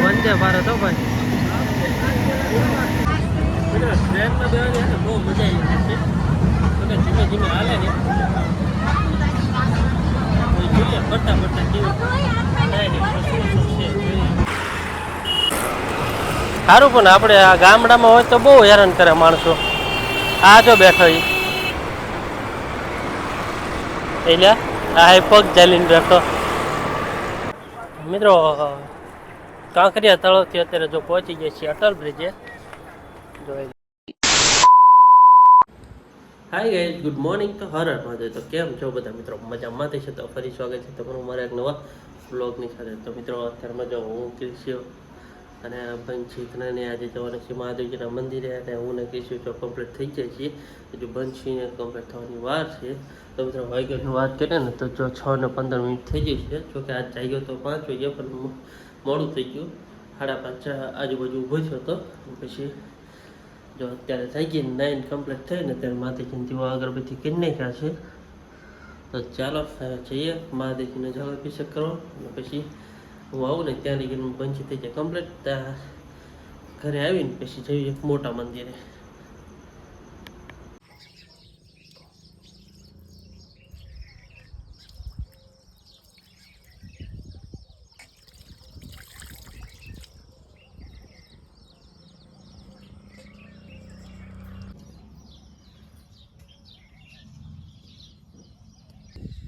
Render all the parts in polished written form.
વંદે ભારત હો ભાઈ. ટ્રેનમાં બેવાની ને બહુ મજા આવી છે. ધીમે ધીમે હાલે ને જોઈએ ફરતા ફરતા કેવું સારું. પણ આપણે આ ગામડામાં હોય તો બહુ હેરાન કરે માણસો. આ જો બેઠો એટલે આ પગ ચાલીને બેઠો. મિત્રો કાંકરિયા તળાવથી અત્યારે જો પહોંચી ગયા છીએ અટલ બ્રિજે. Hi guys, good morning. તો હર મહાદેવ. તો કેમ છો બધા મિત્રો? મજામાંથી છે? તો ફરી સ્વાગત છે તમારું મારા એક નવા બ્લોગની સાથે. તો મિત્રો અત્યારમાં જો હું કિલ્સ્યો અને બંશીને આજે જવાના છે મહાદેવજીના મંદિરે. અને હું ને કિલ્સ્યો જો કમ્પ્લીટ થઈ જાય છીએ. હજુ બંશીને કમ્પ્લીટ થવાની વાર છે. તો મિત્રો વાગ્યાની વાત કરીએ ને તો જો 6 ને 15 મિનિટ થઈ ગઈ છે. જોકે આજ જાગ્યો તો 5 વાગ્યા, પણ મોડું થઈ ગયું. 5:30 આજુબાજુ ઊભો થયો હતો. પછી જો અત્યારે થઈ ગઈ 9 કમ્પ્લીટ થઈ ને ત્યારે માતાજીને દીવા અગરબત્તી કરી નાખ્યા છે. તો ચાલો જઈએ મહાદેવજીને જળ અભિષેક કરો. અને પછી હું આવું ને ત્યાં લઈને બંધ થઈ જાય કમ્પ્લીટ. ત્યાં ઘરે આવીને પછી જઈએ મોટા મંદિરે.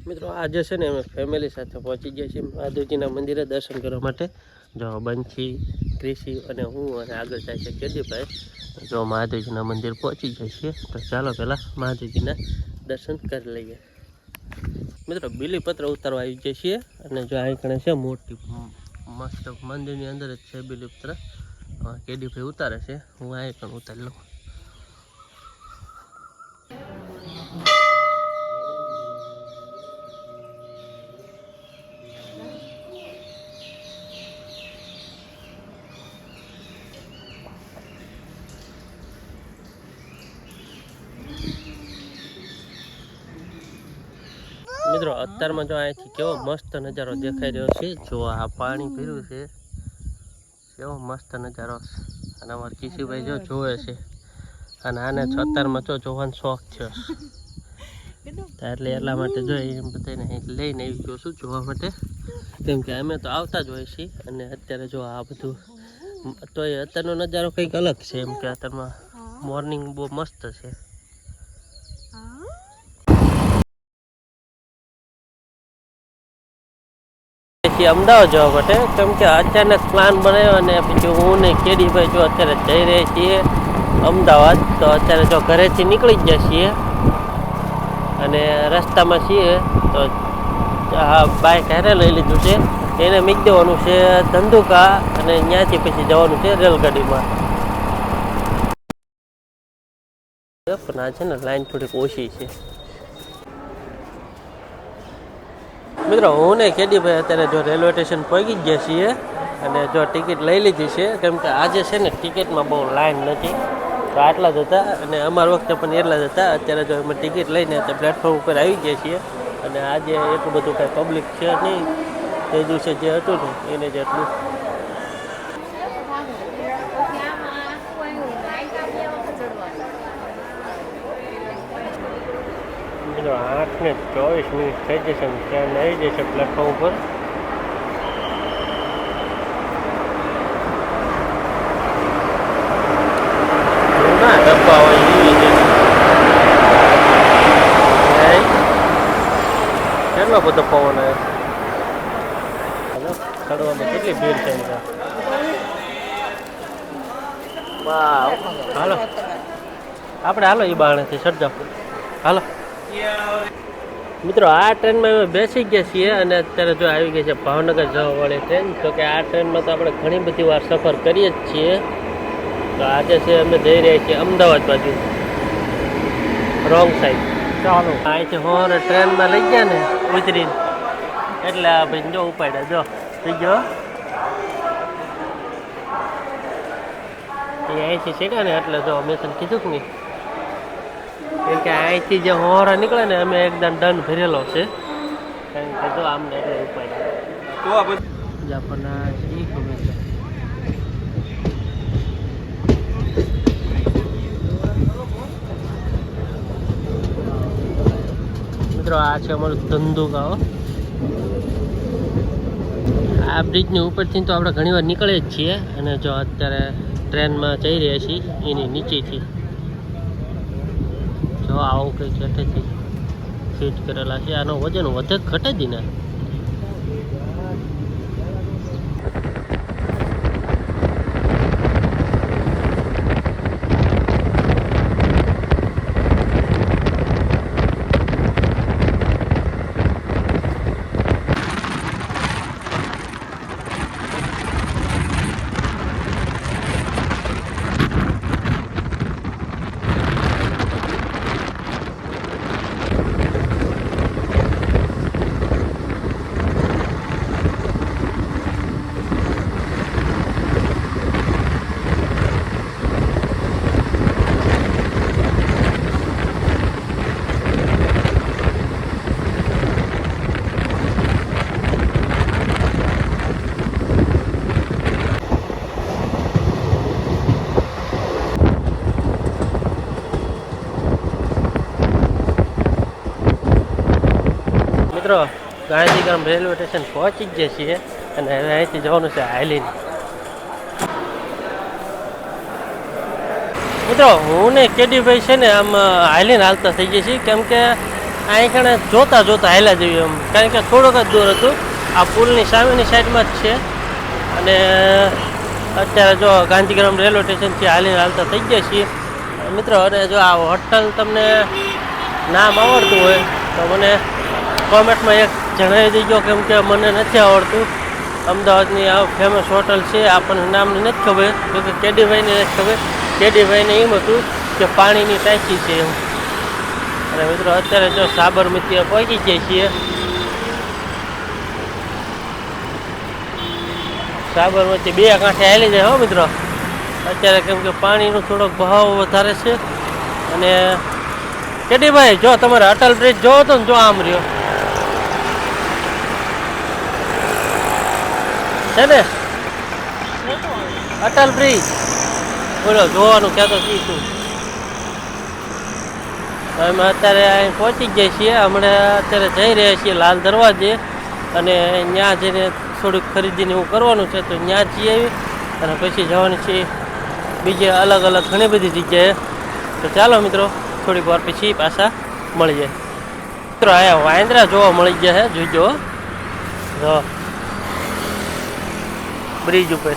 મિત્રો આજે છે ને અમે ફેમિલી સાથે પહોંચી ગયા છીએ મહાદેવજીના મંદિરે દર્શન કરવા માટે. જો બંછી, ક્રિશી અને હું અને આગળ જાય છે કેદીભાઈ. જો મહાદેવજીના મંદિર પહોંચી જાય છીએ. તો ચાલો પહેલાં મહાદેવજીના દર્શન કરી લઈએ. મિત્રો બીલીપત્ર ઉતારવા આવી જઈએ છીએ. અને જો અહીં કણે છે મોટી મસ્ત મંદિરની અંદર જ છે બીલીપત્ર. કેદીભાઈ ઉતારે છે, હું અહીં પણ ઉતારી લઉં. મિત્રો અત્યારમાં જો અહીંથી કેવો મસ્ત નજારો દેખાઈ રહ્યો છે. જો આ પાણી પીર્યું છે, કેવો મસ્ત નજારો. અને અમારા કિશીભાઈ જો જોવે છે. અને આને અત્યારમાં જો જોવાનો શોખ થયો એટલે એટલા માટે જો એમ બધાને લઈને આવી ગયો છું જોવા માટે. કેમ કે અમે તો આવતા જ હોય છીએ. અને અત્યારે જો આ બધું તો અત્યારનો નજારો કંઈક અલગ છે. એમ કે અત્યારમાં મોર્નિંગ બહુ મસ્ત છે. અમદાવાદ જવા માટે, કેમ કે અચાનક પ્લાન બનાવ્યો. અને પછી હું ને કેડીભાઈ જો અત્યારે જઈ રહ્યા છીએ અમદાવાદ. તો અત્યારે જો ઘરેથી નીકળી જ ગયા છીએ અને રસ્તામાં છીએ. તો આ બાઇક હારે લઈ લીધું છે. એને મૂકી દેવાનું છે ધંધુકા અને ત્યાંથી પછી જવાનું છે રેલગાડીમાં. પણ આ છે ને લાઈન થોડીક ઓછી છે. મિત્રો હું ને કેડીભાઈ અત્યારે જો રેલવે સ્ટેશન પહોંચી ગયા છીએ. અને જો ટિકિટ લઈ લીધી છે. કેમ કે આજે છે ને ટિકિટમાં બહુ લાઈન નથી. તો આટલા જ હતા અને અમારા વખતે પણ એટલા જ હતા. અત્યારે જો અમે ટિકિટ લઈને અત્યારે પ્લેટફોર્મ ઉપર આવી ગયા છીએ. અને આજે એટલું બધું કાંઈ પબ્લિક છે નહીં. તે દિવસે જે હતું ને એને જ એટલું. મિત્રો 8:24 થઈ જશે. ટ્રેન આવી જશે પ્લેટફોર્મ ઉપર. ના ડબ્બા હોય એવી છે. કેટલો બધો પવન આવે. ચડવામાં કેટલી ભીડ છે. હાલો આપણે હાલો એ બારણેથી સર્જાપુર હાલો. મિત્રો આ ટ્રેનમાં અમે બેસી ગયા છીએ. અને અત્યારે જો આવી ગઈ છે ભાવનગર જવાવાળી ટ્રેન. તો કે આ ટ્રેનમાં તો આપણે ઘણી બધી વાર સફર કરીએ જ છીએ. તો આજે છે અમે જઈ રહ્યા છીએ અમદાવાદ બાજુ, રોંગ સાઈડ. ચાલો અહીંથી હોરે ટ્રેનમાં લઈ ગયા ને ઉતરીને એટલે આ ભાઈ જો ઉપાડ્યા જો થઈ ગયો. એ અહીંથી સીડ્યા ને એટલે જો મેં તને કીધું કે નહીં. કેમ કે અહીંથી જે હોરા નીકળે ને અમે એકદમ ડન ભરેલો છે. કારણ કે જો આમને એટલે ઉપાય તો આ બધું આપણને શી ખબર છે. મિત્રો આ છે અમારું ધંધુકા. આ બ્રિજની ઉપરથી તો આપણે ઘણી વાર નીકળીએ જ છીએ અને જો અત્યારે ટ્રેનમાં જઈ રહ્યા છીએ એની નીચેથી જો આવું કંઈક હેઠેથી ફિટ કરેલા છે. આનો વજન વધે ઘટે જ ને. મિત્રો ગાંધીગ્રામ રેલવે સ્ટેશન પહોંચી જ છીએ અને હવે અહીંથી જવાનું છે હાલીને. મિત્રો હું ને કેડીભાઈ છે ને આમ હાલીને હાલતા થઈ ગયા છીએ કેમ કે અહીં કણે જોતા જોતા હાલ્યા જઈએ એમ, કારણ કે થોડોક જ દૂર હતું. આ પુલની સામેની સાઈડમાં જ છે અને અત્યારે જો ગાંધીગ્રામ રેલવે સ્ટેશનથી હાલીને હાલતા થઈ ગયા છીએ મિત્રો. અને જો આ હોટલ તમને નામ આવડતું હોય તો મને કોમેન્ટમાં એક જણાવી દેજો કેમ કે મને નથી આવડતું. અમદાવાદની આ ફેમસ હોટલ છે, આપણને નામની નથી ખબર કેમ કે કેડીભાઈને નથી ખબર. કેડીભાઈને એમ હતું કે પાણીની ટાંકી છે એમ. અને મિત્રો અત્યારે જો સાબરમતી પહોંચી જાય છીએ. સાબરમતી બે કાંઠે હાલી જાય હો મિત્રો અત્યારે, કેમ કે પાણીનો થોડોક ભાવ વધારે છે. અને કેડીભાઈ જો તમારે અટલ બ્રિજ જોવો તો ને જો આમ રહ્યો છે ને અટલ બ્રિજ, બોલો જોવાનું કહેતો શું. અમે અત્યારે અહીં પહોંચી જ જઈએ છીએ. હમણાં અત્યારે જઈ રહ્યા છીએ લાલ દરવાજે અને ત્યાં જઈને થોડીક ખરીદીને એવું કરવાનું છે તો ત્યાં જઈ આવી અને પછી જવાનું છે બીજે અલગ અલગ ઘણી બધી જગ્યાએ. તો ચાલો મિત્રો થોડીક વાર પછી પાછા મળી જાય. મિત્રો અહીંયા વાંદરા જોવા મળી ગયા છે, જોઈજો જો બ્રિજ ઉપર.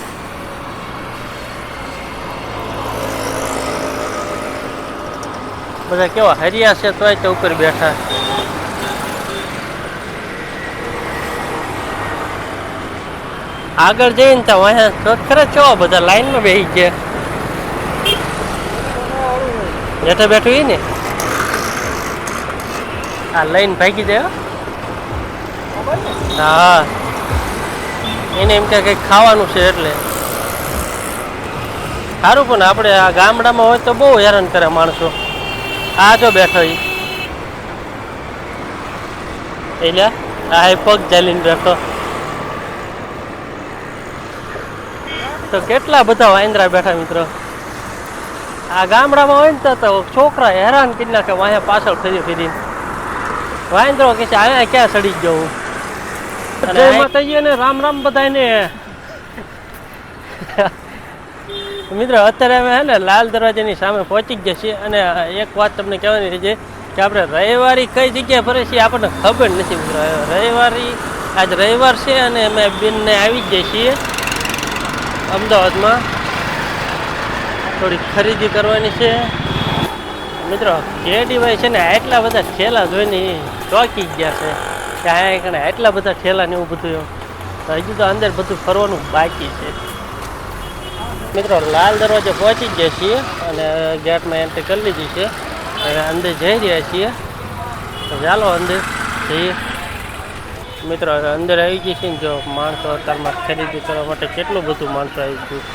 બધા કેવા હરિયા છે તોય તે ઉપર બેઠા. આગળ જઈને તો અહીંયા ખરે કેવા બધા લાઈનમાં બેસી ગયા. બેઠા બેઠું એ ને આ લઈને ભાગી જાય. હા એને એમ કે કંઈક ખાવાનું છે એટલે સારું. પણ આપણે આ ગામડામાં હોય તો બહુ હેરાન કરે માણસો. આ જો બેઠો એટલે આ પગ ચાલીને બેઠો. તો કેટલા બધા વાંદરા બેઠા મિત્રો. આ ગામડામાં હોય ને તો છોકરા હેરાન કરી નાખે અહીંયા પાછળ ફરી ફરીને. વાંદરો કે છે અહીંયા ક્યાં સડી જવું. અને રામ રામ બધાને. મિત્રો અત્યારે અમે હે ને લાલ દરવાજાની સામે પહોંચી ગયા છીએ અને એક વાત તમને કહેવાની છે કે આપણે રવિવારી કઈ જગ્યાએ ફરે છીએ આપણને ખબર નથી મિત્રો. રવિવારી આજ રવિવાર છે અને અમે બેનને આવી જ જઈએ છીએ અમદાવાદમાં. થોડી ખરીદી કરવાની છે મિત્રો. કેડીભાઈ છે ને આટલા બધા ઠેલા જોઈને ચોંકી ગયા છે કે અહીંયા કણે આટલા બધા ઠેલા ને એવું બધું. હજુ તો અંદર બધું ફરવાનું બાકી છે મિત્રો. લાલ દરવાજે પહોંચી જ ગયા છીએ અને ગેટમાં એન્ટ્રી કરી લીધી છે. હવે અંદર જઈ રહ્યા છીએ તો ચાલો અંદર જઈએ મિત્રો. હવે અંદર આવી ગઈ છે ને જો માણસો અત્યારમાં ખરીદી કરવા માટે કેટલું બધું માણસો આવી ગયું.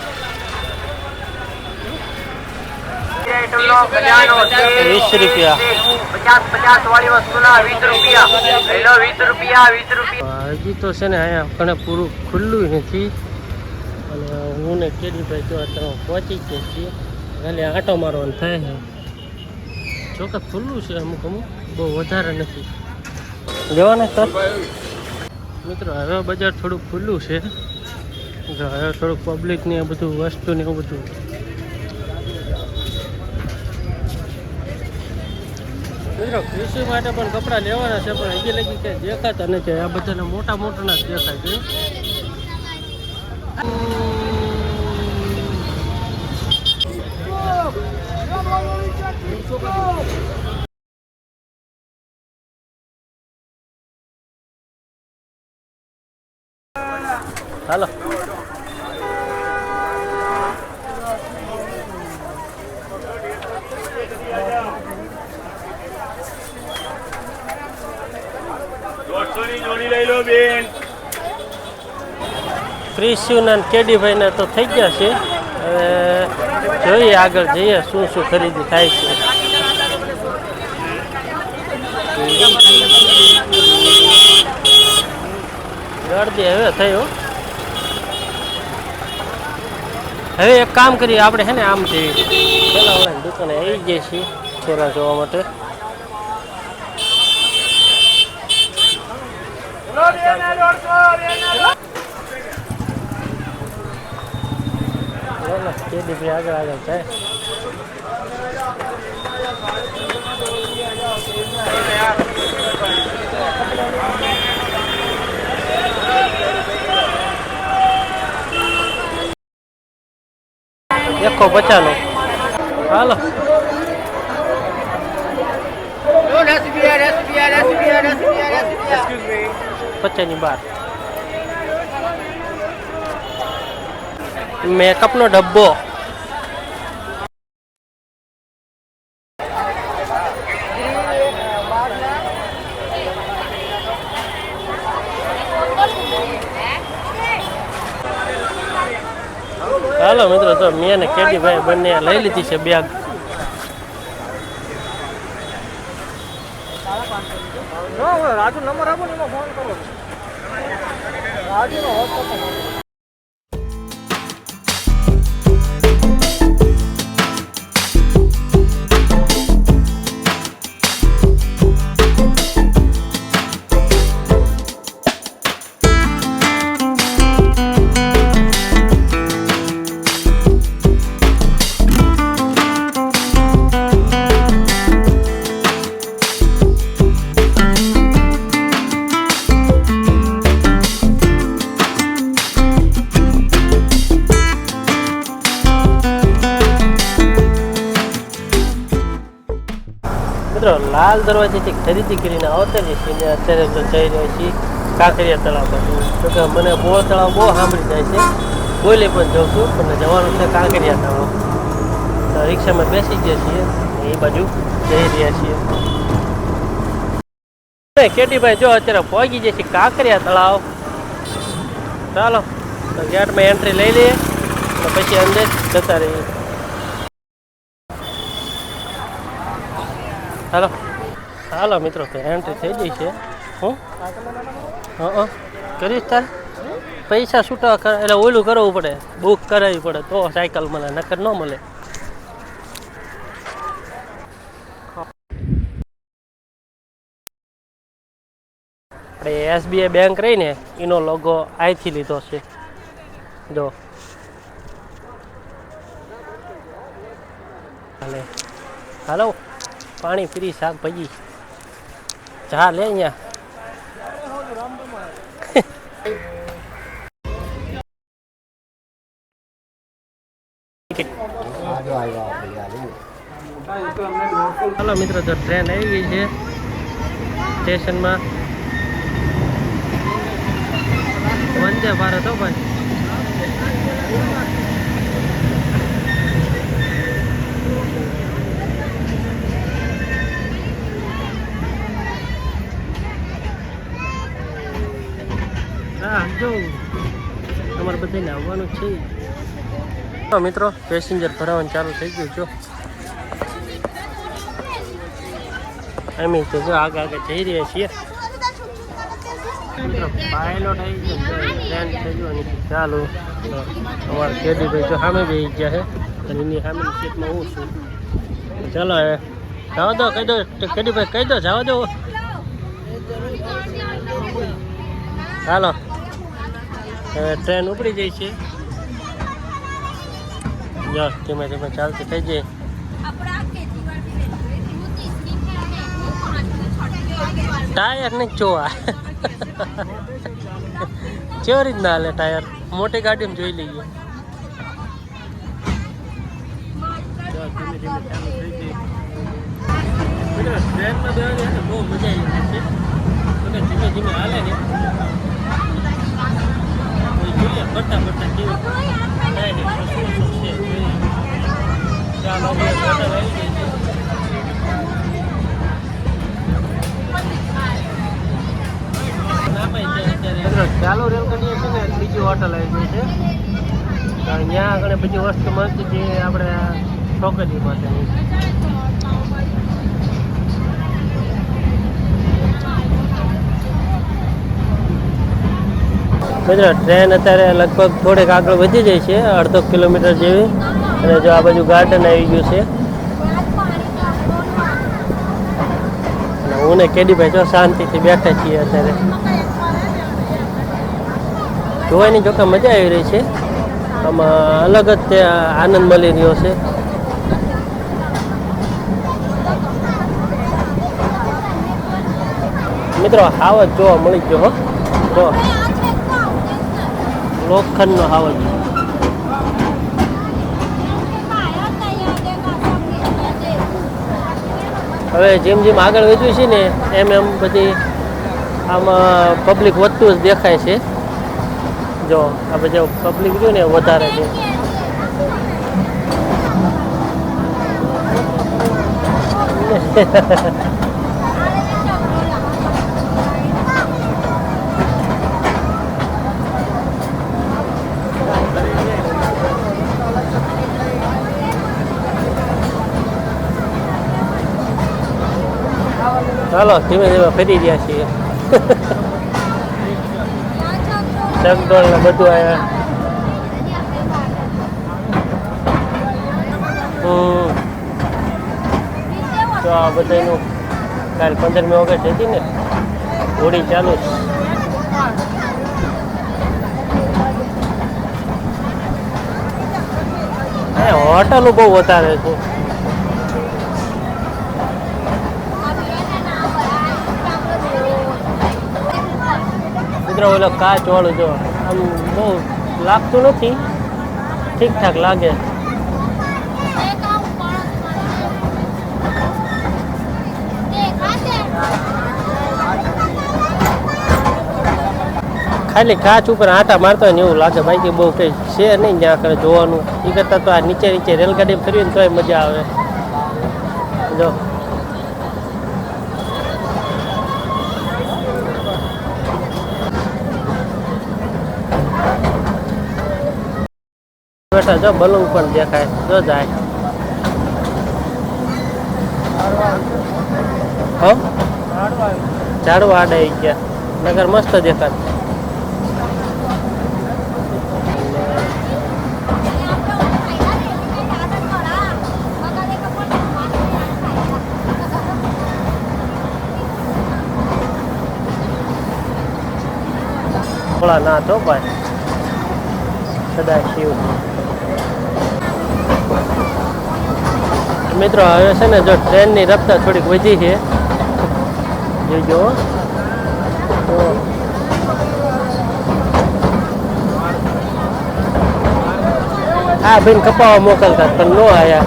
રૂપિયા. 50 વાળી વસ્તુના 20 રૂપિયા. હેલો 20 રૂપિયા 20 રૂપિયા. હજી તો છે ને અહીંયા કણે પૂરું ખુલ્લું નથી અને હું ને કેરીભાઈ જો અત્યારે પહોંચી ગયા છીએ. ખાલી આંટો મારવાનો થાય છે. જોકે ખુલ્લું છે અમુક બહુ વધારે નથી લેવાના સર. મિત્રો હવે બજાર થોડુંક ખુલ્લું છે. હવે થોડુંક પબ્લિક ને બધું વસ્તુ ને એવું બધું. મિત્રો કૃષિ માટે પણ કપડાં લેવાના છે પણ હજી લગી ક્યાંય દેખાતા નથી. આ બધાને મોટા મોટાના જ દેખાય છે. હાલો ક્રિશિવના કેડીભાઈ ને તો થઈ ગયા છે. હવે જોઈએ આગળ જઈએ શું શું ખરીદી થાય છે. ગળદી હવે થયો. હવે એક કામ કરીએ આપણે છે ને આમ જઈએ પેલા વાળાની દુકાને આવી જઈએ છીએ છોરા જોવા માટે. કેડીભાઈ આગળ આગળ જાય. એકસો 50 નો. હાલો 50 ની બાર. મેકઅપનો ડબ્બો. હાલો મિત્રો તો મેં ને કેડીભાઈ બંને લઈ લીધી છે બેગ. રાજુ નંબર આપો ને એમાં ફોન કરો. રાજુનો મિત્રો લાલ દરવાજેથી ખરીદી કરીને આવતા જઈએ છીએ. અત્યારે તો જઈ રહ્યા છીએ કાંકરિયા તળાવ બાજુ. તો કે મને બોળ તળાવ બહુ સાંભળી જાય છે. બોલે પણ જાઉં છું પણ જવાનું છે કાંકરિયા તળાવ. તો રિક્ષામાં બેસી ગયા છીએ એ બાજુ જઈ રહ્યા છીએ. કેટીભાઈ જો અત્યારે પહોંચી જાય છે કાંકરિયા તળાવ. ચાલો તો ગેટમાં એન્ટ્રી લઈ લઈએ તો પછી અંદર જતા રહીએ. હાલો હાલો મિત્રો તો એન્ટ્રી થઈ ગઈ છે. હું કરીશ તારે પૈસા છૂટા એટલે ઓલું કરવું પડે, બુક કરાવવી પડે તો સાયકલ મળે, નકર ન મળે. આપણે SBI બેંક રહી ને એનો લોગો અહીંથી લીધો છે. જો હાલે હાલો પાણી પીરી શાકભાજી ચા લે અહીંયા. હાલો મિત્રો તો ટ્રેન આવી ગઈ છે સ્ટેશનમાં. વંદે ભારત હો ભાઈ. હા જો તમારે બધાને આવવાનું છે મિત્રો. પેસેન્જર ભરાવાનું ચાલુ થઈ ગયું. જો અમે તો જો આગળ જઈ રહ્યા છીએ મિત્રો. પાયલોટ આવી ગયો, ટ્રેન થઈ ગયો અને ચાલુ. અમારા કેદીભાઈ તો સામે બેસી ગયા છે અને એની સામેની સીટમાં હું છું. ચાલો હવે જવા દો, કહી દો કેદીભાઈ, કહી દો જવા દો. ચાલો હવે ટ્રેન ઉપડી જાય છે. જો ધીમે ધીમે ચાલતી થઈ જાય. ટાયર નહીં જોવા કેવી રીતના હાલે ટાયર, મોટી ગાડીમાં જોઈ લઈએ. ટ્રેનમાં બેસવાની બહુ મજા આવી છે. ધીમે ધીમે હાલે છે. જોઈએ ફરતા ફરતા કેવું થાય છે. ચાલો હોટલ આવી ગઈ છે. ચાલુ રેલગાડી છે ને બીજી હોટલ આવી ગઈ છે. અહીંયા આગળ બધી વસ્તુ મળતી હતી આપણે છોકરી માટેની. મિત્રો ટ્રેન અત્યારે લગભગ થોડેક આગળ વધી જાય છે, અડધો કિલોમીટર જેવી. અને જો આ બાજુ ગાર્ડન આવી ગયું છે. હું ને કેદીભાઈ જો શાંતિથી બેઠા છીએ અત્યારે. જોવાની જોકે મજા આવી રહી છે. આમાં અલગ જ તે આનંદ મળી રહ્યો છે. મિત્રો હાવજ જોવા મળી ગયો હો. જો લોખંડનો હાવજ. હવે જેમ જેમ આગળ વધ્યું છે ને એમ એમ બધી આમાં પબ્લિક વધતું જ દેખાય છે. જો આ બધા પબ્લિક રહ્યું ને વધારે છે. ચાલો ધીમે ધીમે ફરી રહ્યા છીએ. ચકડોળ ને બધું આવ્યા. તો આ બધાનું કાલે 15મી ઓગસ્ટ હતી ને, હોળી ચાલુ છે. હોટલો બહુ વધારે છે. ઓલો કાચ વાળું જો આમ બહુ લાગતું નથી, ઠીક ઠાક લાગે. ખાલી કાચ ઉપર આટા મારતો હોય ને એવું લાગે. બાકી બહુ કંઈ છે નહીં જ્યાં આગળ જોવાનું. એ કરતાં તો આ નીચે નીચે રેલગાડીમાં ફરીએ ને તોય મજા આવે. જો બેઠા જો બલૂન પણ દેખાય. જો જાય ઝાડવા આડાઈ ગયા. નગર મસ્ત દેખાય. થોડા ના તો ભાઈ સદા શિવ. મિત્રો હવે છે ને જો ટ્રેનની રફતાર થોડીક વધી છે જોજો. હા ભાઈ કપાવા મોકલતા પણ ન આવ્યા.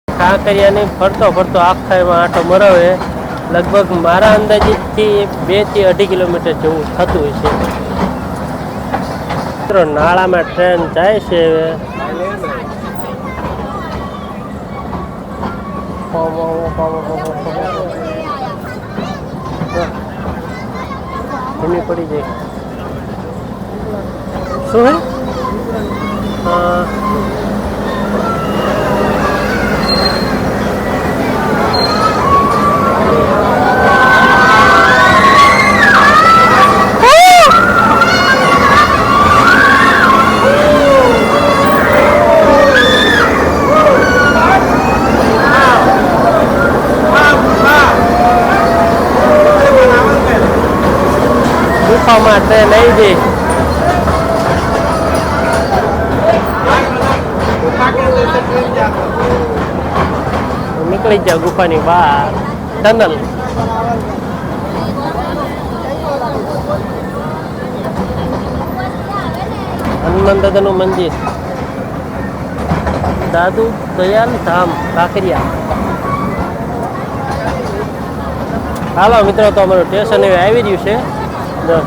કાંકરિયાની ફરતો ફરતો આખા એમાં આટો મરાવે. લગભગ મારા અંદાજિતથી 2 થી 2.5 કિલોમીટર જેવું થતું હોય છે. મિત્રો નાળામાં ટ્રેન જાય છે. ધીમી પડી જાય. શું હે? ગુફામાં ટ્રેન આવી ગઈ. નીકળી જાવ ગુફાની બહાર. ટનલ. હનુમાન દાદાનું મંદિર. દાદુ દયાલ ધામ કાંકરિયા. હાલો મિત્રો, તો અમારું સ્ટેશન હવે આવી રહ્યું છે.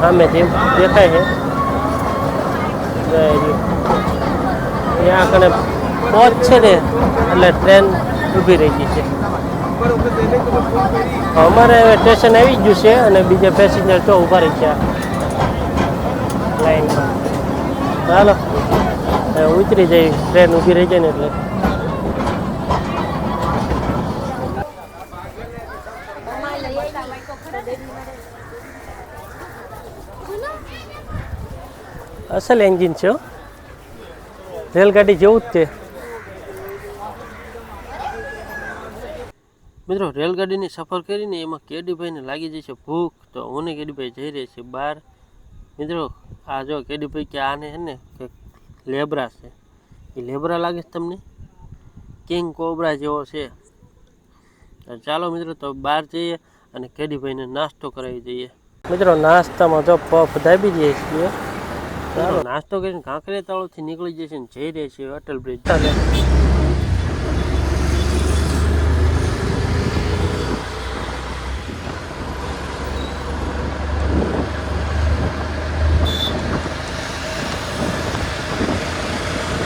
સામેથી દેખાય છે. ત્યાં કને પહોંચશે ને એટલે ટ્રેન ઊભી રહી ગઈ છે. અમારે હવે સ્ટેશન આવી ગયું છે અને બીજા પેસેન્જર તો ઊભા રહી ગયા લાઈનમાં. ચાલો ઉતરી જાય, ટ્રેન ઊભી રહી જાય ને એટલે. અસલ એન્જિન છે, રેલગાડી જેવું જ તે. મિત્રો રેલગાડીની સફર કરીને એમાં કેડીભાઈને લાગી જશે ભૂખ, તો હું ને કેડીભાઈ જઈ રહી છે બહાર. મિત્રો આ જો કેડીભાઈ કે આને છે ને કે લેબરા છે, એ લેબરા લાગે છે તમને? કિંગ કોબરા જેવો છે. ચાલો મિત્રો તો બહાર જઈએ અને કેડીભાઈને નાસ્તો કરાવી દઈએ. મિત્રો નાસ્તામાં જો પફ દાબી દઈએ છીએ. ચાલો નાસ્તો કરીને કાંકરિયા તળાવથી નીકળી જશે ને જઈ રહી છીએ અટલ બ્રિજ.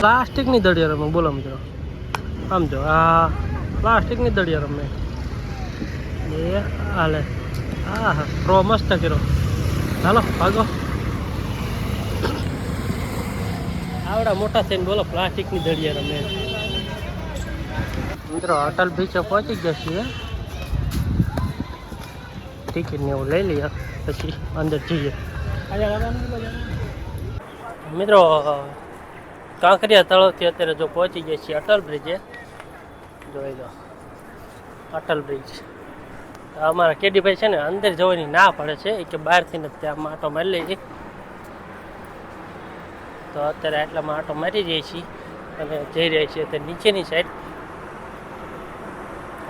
પ્લાસ્ટિકની દળિયા રમે, બોલો મિત્રો. આમ જો આ પ્લાસ્ટિકની દળિયા રમે એ હાલે. હા હા, પ્રો મસ્ત કર્યો. ચાલો ભાગો. આવડા મોટા થઈને બોલો પ્લાસ્ટિકની દળિયા રમે. મિત્રો અટલ બ્રિજે પહોંચી ગયા છીએ. ટિકિટ ને એવું લઈ લઈએ પછી અંદર જઈએ. મિત્રો કાંકરિયા તળાવથી અત્યારે જો પહોંચી ગયા છીએ અટલ બ્રિજે. જોઈ લો અટલ બ્રિજ. અમારા કેડીભાઈ છે ને અંદર જવાની ના પડે છે, એ કે બહારથી ને ત્યાં માટો મારી લઈએ. તો અત્યારે આટલામાં આટો મારી જઈએ છીએ અને જઈ રહ્યા છીએ અત્યારે નીચેની સાઈડ.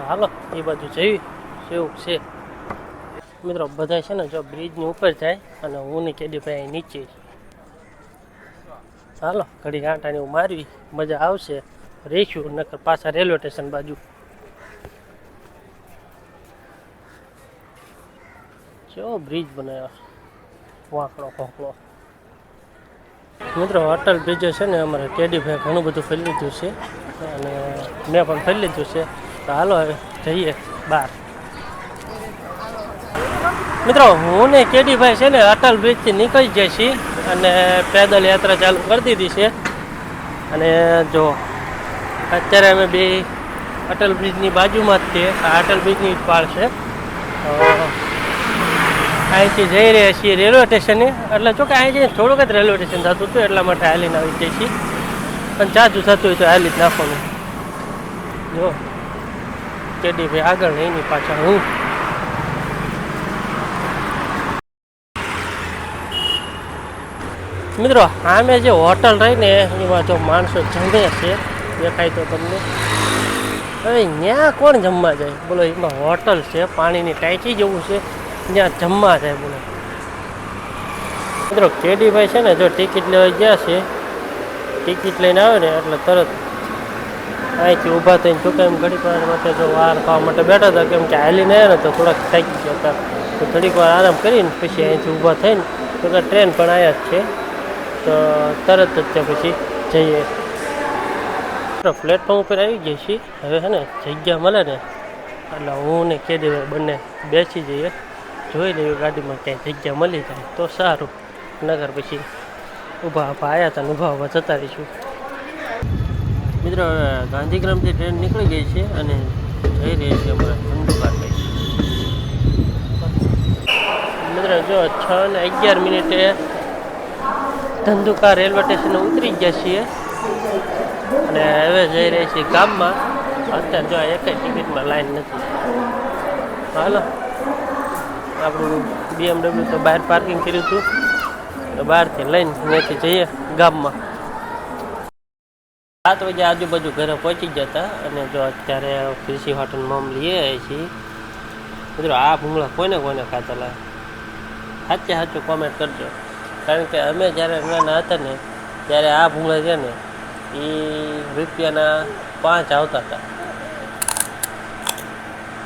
હાલો એ બાજુ જઈ એવું છે. મિત્રો બધા છે ને જો બ્રિજની ઉપર જાય અને હું ને કેડીભાઈ અહીં નીચે. ચાલો ઘડી આંટાની એવું મારવી, મજા આવશે. રહીશું નકર પાછા રેલવે સ્ટેશન બાજુ. કેવો બ્રિજ બનાવ્યો, વાંકડો ખોખલો. મિત્રો અટલ બ્રિજે છે ને અમારે કેડીભાઈ ઘણું બધું ફરી લીધું છે અને મેં પણ ફરી લીધું છે. તો હાલો હવે જઈએ બહાર. મિત્રો હું ને કેડીભાઈ છે ને અટલ બ્રિજથી નીકળી જાય છીએ અને પેદલ યાત્રા ચાલુ કરી દીધી છે. અને જો અત્યારે અમે બે અટલ બ્રિજની બાજુમાં જ છીએ. આ અટલ બ્રિજની જ પાળ છે. અહીંથી જઈ રહ્યા છીએ રેલવે સ્ટેશને. એટલે જો કે અહીં જઈને થોડુંક જ રેલવે સ્ટેશન થતું હતું, એટલા માટે હાલીને આવી જઈએ છીએ. પણ જાજુ થતું હોય તો હાલી જ નાખવાનું. જો કેડીભાઈ આગળ ને એની પાછળ હું. મિત્રો આમે જે હોટલ રહી ને એમાં જો માણસો જમે છે, દેખાય તો તમને. હવે ત્યાં કોણ જમવા જાય બોલો? એમાં હોટલ છે, પાણીની ટાંકી જેવું છે, ત્યાં જમવા જાય બોલો. મિત્રો કેડીભાઈ છે ને જો ટિકિટ લેવા ગયા છે, ટિકિટ લઈને આવે ને એટલે તરત અહીંથી ઊભા થઈને ચૂકે એમ ઘડીક વાર માટે જો વાર ખાવા માટે બેઠા હતા. કેમ કે હાલીને આવ્યા ને તો થોડાક થાકી ગયા હતા, તો થોડીક વાર આરામ કરીને પછી અહીંથી ઊભા થઈને તો કે ટ્રેન પણ આવ્યા જ છે, તો તરત જ ત્યાં પછી જઈએ. પ્લેટફોર્મ ઉપર આવી ગયા છીએ. હવે છે ને જગ્યા મળે ને એટલે હું ને કેડીભાઈ બંને બેસી જઈએ જોઈ લેવી ગાડીમાં ક્યાંય જગ્યા મળી જાય તો સારું, નગર પછી ઊભા આવ્યા હતા ને ઊભા જતા રહીશું. મિત્રો ગાંધીગ્રામથી ટ્રેન નીકળી ગઈ છે અને જઈ રહી છે અમારા ધંધુકા થઈ. મિત્રો જો 6:11 ધંધુકા રેલવે સ્ટેશને ઉતરી ગયા છીએ અને હવે જઈ રહી છીએ ગામમાં. અત્યારે જો એક ટિકિટમાં લાઈન નથી. હાલો, આપણું BMW તો બહાર પાર્કિંગ કર્યું હતું, તો બહારથી લઈને ત્યાંથી જઈએ ગામમાં. 7 વાગે આજુબાજુ ઘરે પહોંચી ગયા હતા અને જો અત્યારે કૃષિ હોટલમાં લઈએ આવીએ છીએ. મિત્રો આ ભૂંગળા કોઈને ખાતેલા સાચું કોમેન્ટ કરજો, કારણ કે અમે જ્યારે નાના હતા ને ત્યારે આ ભૂંગળા છે ને એ રૂપિયાના 5 આવતા હતા.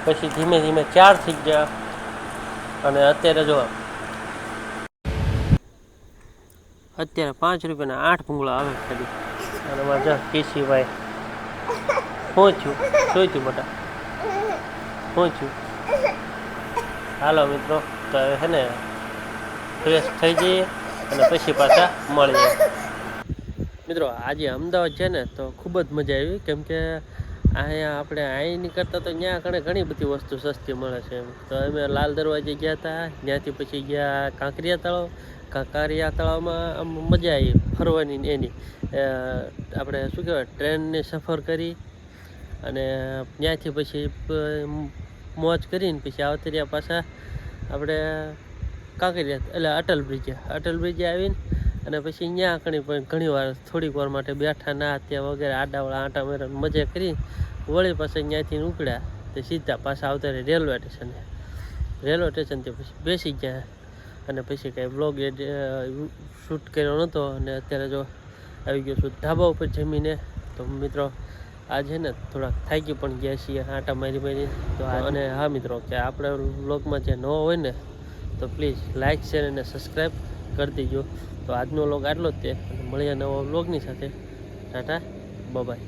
પછી ધીમે ધીમે 4 થઈ ગયા અને અત્યારે જો અત્યારે 5 રૂપિયાના 8 ભૂંગળા આવે ખાલી. અને મજા કેસીભાઈ પહોંચ્યું મોટા પહોંચ્યું. હાલો મિત્રો, તો હવે છે ને ફ્રેશ થઈ જઈએ અને પછી પાછા મળીએ. મિત્રો આજે અમદાવાદ છે ને તો ખૂબ જ મજા આવી, કેમ કે અહીંયા આપણે અહીંની કરતાં તો ત્યાં ઘણી બધી વસ્તુ સસ્તી મળે છે. તો અમે લાલ દરવાજે ગયા હતા, ત્યાંથી પછી ગયા કાંકરિયા તળાવમાં આમ મજા આવી ફરવાની. એની આપણે શું કહેવાય, ટ્રેનની સફર કરી અને ત્યાંથી પછી મોજ કરીને પછી આવતા રહ્યા પાછા આપણે કાંકરિયા એટલે અટલ બ્રિજે આવીને અને પછી ત્યાં ઘણી વાર થોડીક વાર માટે બેઠા ના ત્યાં વગેરે આડાવાળા આંટા મારે મજા કરી વળી પાછા ત્યાંથી ઉપડ્યા તે સીધા પાછા આવતા રહે રેલવે સ્ટેશનથી પછી બેસી ગયા અને પછી કાંઈ બ્લોગ શૂટ કર્યો નહોતો. અને અત્યારે જો આવી ગયો છું ધાબા ઉપર જમીને. તો મિત્રો આજે ને થોડાક થાકી પણ ગયા છીએ આંટા મારી. તો અને હા મિત્રો, કે આપણે બ્લોગમાં જે ન હોય ને તો પ્લીઝ લાઇક શેર અને સબસ્ક્રાઈબ કરી દેજો. તો આજનો વ્લોગ આટલો જ તે, મળીએ નવા વ્લોગની સાથે. ટાટા, બાય.